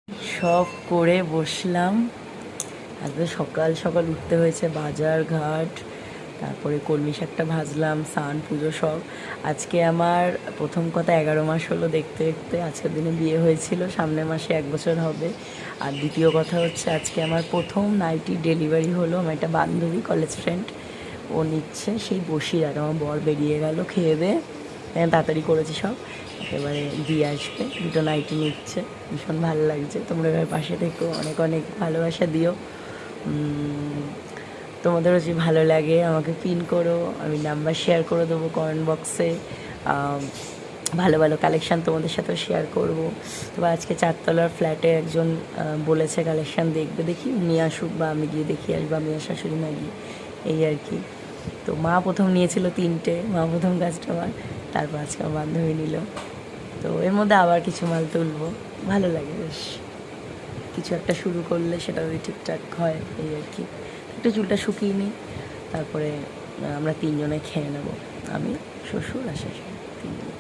সব করে বসলাম। আজকে সকাল সকাল উঠতে হয়েছে, বাজার ঘাট, তারপরে কলমি শাকটা ভাজলাম, স্নান পুজো সব। আজকে আমার প্রথম কথা 11 মাস হলো দেখতে দেখতে। আজকের দিনে বিয়ে হয়েছিল, সামনের মাসে 1 বছর হবে। আর দ্বিতীয় কথা হচ্ছে আজকে আমার প্রথম নাইটি ডেলিভারি হলো। আমার একটা বান্ধবী, কলেজ ফ্রেন্ড, ও নিচ্ছে সেই বসিরহাট। আমার বর বেরিয়ে গেল খেয়ে দিয়ে, তাড়াতাড়ি করেছি সব, একেবারে দিয়ে আসবে। দুটো নাইটি নিচ্ছে, ভীষণ ভালো লাগছে। তোমরা এবার পাশে থেকো, অনেক অনেক ভালোবাসা দিও। তোমাদেরও যদি ভালো লাগে আমাকে পিন করো, আমি নাম্বার শেয়ার করে দেবো কমেন্ট বক্সে। ভালো ভালো কালেকশান তোমাদের সাথেও শেয়ার করব। তবে আজকে 4তলার ফ্ল্যাটে একজন বলেছে কালেকশান দেখবে, দেখি নিয়ে আসুক বা আমি গিয়ে দেখি আসবো, আমি আর শাশুড়ি মা গিয়ে, এই আর কি। তো মা প্রথম নিয়েছিল 3টে, মা প্রথম কাস্টমার, তারপর আজকে আমার বান্ধবী নিল। তো এর মধ্যে আবার কিছু মাল তুলবো, ভালো লাগে বেশ। কিছু একটা শুরু করলে সেটা যদি ঠিকঠাক হয়, এই আর কি। একটু চুলটা শুকিয়ে নিই, তারপরে আমরা 3জনে খেয়ে নেব, আমি, শ্বশুর আর শাশুড়ি, 3জন।